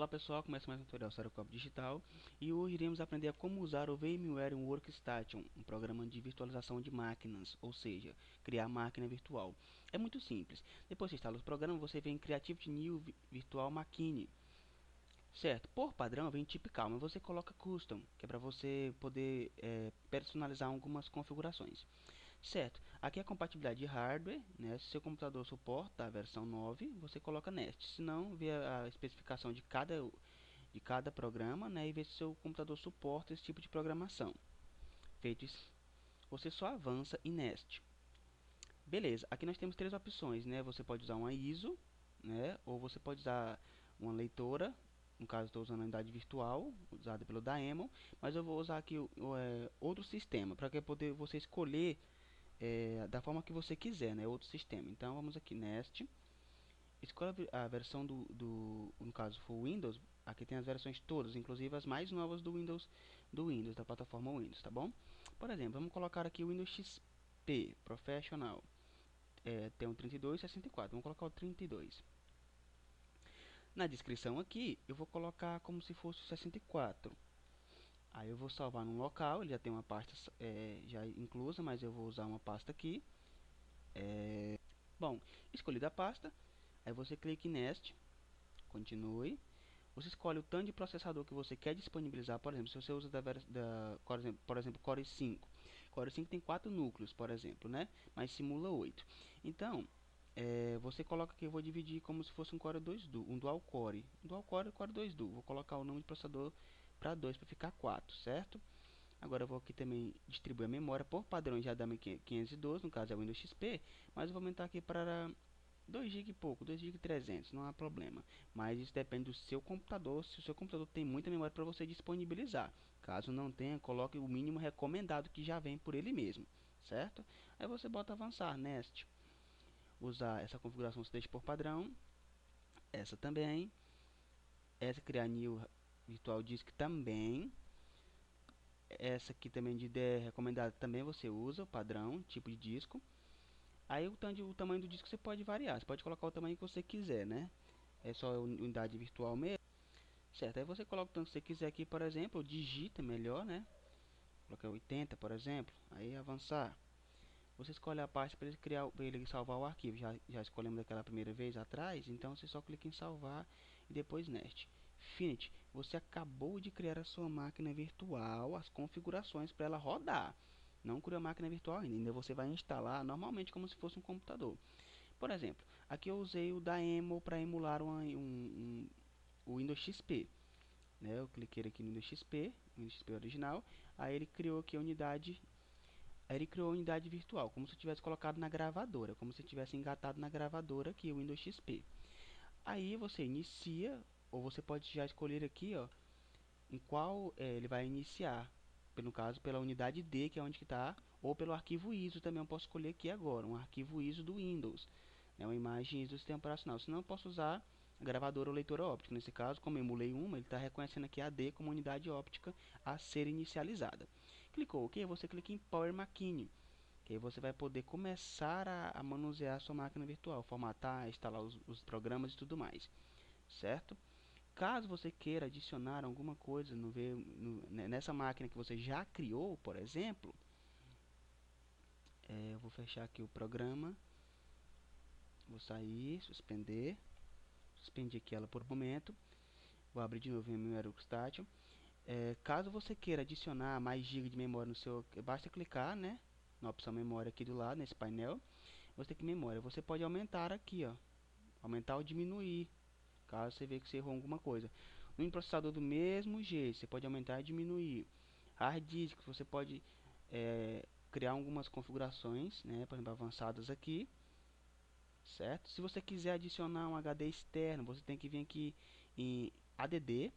Olá pessoal, começa mais um tutorial Serocop Digital e hoje iremos aprender a como usar o VMware Workstation, um programa de virtualização de máquinas, ou seja, criar máquina virtual. É muito simples. Depois que instala o programa, você vem em Creative New Virtual Machine. Certo, por padrão vem Typical, mas você coloca Custom, que é para você poder personalizar algumas configurações. Certo, aqui é a compatibilidade de hardware, né? Se seu computador suporta a versão 9, você coloca Nest. Se não, vê a especificação de cada programa, né? E vê se seu computador suporta esse tipo de programação. Feito isso, você só avança em Nest. Beleza, aqui nós temos três opções, né? Você pode usar uma ISO, né? Ou você pode usar uma leitora. No caso, estou usando a unidade virtual, usada pelo Daemon, mas eu vou usar aqui outro sistema, para que poder você escolher da forma que você quiser, né? Outro sistema. Então, vamos aqui, Nest. Escolha a versão no caso for Windows. Aqui tem as versões todas, inclusive as mais novas do Windows, da plataforma Windows, tá bom? Por exemplo, vamos colocar aqui o Windows XP Professional. Tem o 32 e 64. Vamos colocar o 32. Na descrição aqui, eu vou colocar como se fosse o 64. Aí eu vou salvar num local, ele já tem uma pasta já inclusa, mas eu vou usar uma pasta aqui. Bom, escolhida a pasta, aí você clica em Nest, continue. Você escolhe o tanto de processador que você quer disponibilizar. Por exemplo, se você usa por exemplo, Core 5. Core 5 tem 4 núcleos, por exemplo, né? Mas simula 8. Então, você coloca que eu vou dividir como se fosse um Core 2 Duo, um Dual Core. Um Dual Core, Core 2 Duo. Vou colocar o número de processador para 2 para ficar 4, certo? Agora eu vou aqui também distribuir a memória por padrão já da 512, no caso é o Windows XP, mas eu vou aumentar aqui para 2 GB e pouco, 2 GB e 300, não há problema. Mas isso depende do seu computador, se o seu computador tem muita memória para você disponibilizar. Caso não tenha, coloque o mínimo recomendado que já vem por ele mesmo, certo? Aí você bota avançar, Nest. Usar essa configuração você deixa por padrão, essa também, essa criar new virtual disk também. Essa aqui também de IDE recomendada também você usa, o padrão, tipo de disco. Aí o tamanho do disco você pode variar, você pode colocar o tamanho que você quiser, né? É só unidade virtual mesmo. Certo, aí você coloca o tanto que você quiser aqui, por exemplo, digita melhor, né? Coloca 80, por exemplo, aí avançar. Você escolhe a parte para ele criar, para ele salvar o arquivo. Já escolhemos daquela primeira vez atrás, então você só clica em salvar e depois Nest. Finish, você acabou de criar a sua máquina virtual, as configurações para ela rodar. Não criou a máquina virtual ainda você vai instalar normalmente como se fosse um computador. Por exemplo, aqui eu usei o Daemon para emular o Windows XP. Né? Eu cliquei aqui no Windows XP original, aí ele criou aqui a unidade. Aí ele criou a unidade virtual, como se eu tivesse colocado na gravadora, como se tivesse engatado na gravadora aqui o Windows XP. Aí você inicia, ou você pode já escolher aqui, ó, em qual ele vai iniciar. No caso, pela unidade D, que é onde está, ou pelo arquivo ISO também eu posso escolher aqui agora, um arquivo ISO do Windows, né, uma imagem ISO do sistema operacional. Senão eu posso usar a gravadora ou leitora óptica. Nesse caso, como eu emulei uma, ele está reconhecendo aqui a D como unidade óptica a ser inicializada. Clicou OK, você clica em Power Machine, que aí você vai poder começar a manusear a sua máquina virtual, formatar, instalar os programas e tudo mais, certo? Caso você queira adicionar alguma coisa nessa máquina que você já criou, por exemplo, eu vou fechar aqui o programa, vou sair, suspender aqui ela por um momento, vou abrir de novo em meu Workstation. Caso você queira adicionar mais GB de memória no seu, basta clicar, né, na opção memória aqui do lado, nesse painel, você tem que memória, você pode aumentar aqui, ó, aumentar ou diminuir, caso você vê que você errou alguma coisa. No processador do mesmo jeito, você pode aumentar e diminuir. Hard disk, você pode criar algumas configurações, né, por exemplo, avançadas aqui, certo? Se você quiser adicionar um HD externo, você tem que vir aqui em ADD,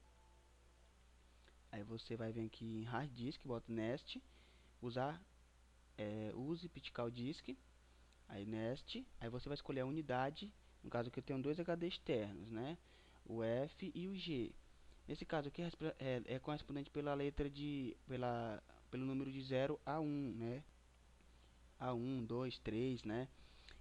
aí você vai vir aqui em Hard Disk, bota Nest, use Physical Disk, aí Nest, aí você vai escolher a unidade, no caso aqui eu tenho dois HD externos, né? O F e o G. Nesse caso aqui é correspondente pelo número de 0 a 1, né? A1, 2, 3, né?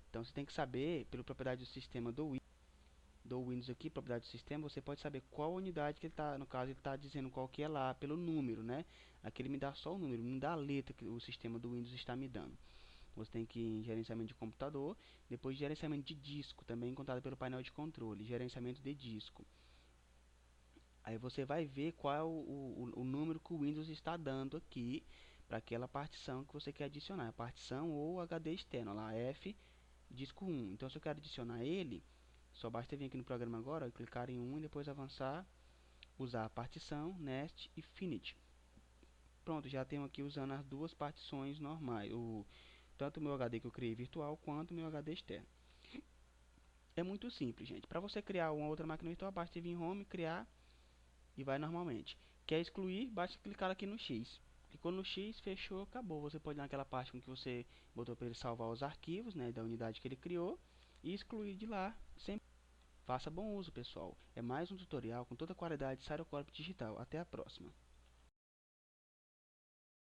Então você tem que saber, pela propriedade do sistema do do Windows aqui, propriedade do sistema, você pode saber qual unidade que ele está, no caso ele está dizendo qual que é lá, pelo número, né? Aqui ele me dá só o número, não dá a letra que o sistema do Windows está me dando. Você tem que ir em gerenciamento de computador, depois gerenciamento de disco, também encontrado pelo painel de controle, gerenciamento de disco. Aí você vai ver qual é o número que o Windows está dando aqui para aquela partição que você quer adicionar, a partição ou HD externo, lá F disco 1. Então se eu quero adicionar ele, só basta vir aqui no programa agora, clicar em 1 e depois avançar, usar a partição, nest e finish. Pronto, já tenho aqui usando as duas partições normais, tanto o meu HD que eu criei virtual quanto o meu HD externo. É muito simples, gente. Para você criar uma outra máquina virtual, basta vir em Home, criar e vai normalmente. Quer excluir, basta clicar aqui no X. Clicou no X, fechou, acabou. Você pode ir naquela parte com que você botou para ele salvar os arquivos, né, da unidade que ele criou e excluir de lá. Sempre faça bom uso, pessoal. É mais um tutorial com toda a qualidade de Cyrocop Digital. Até a próxima.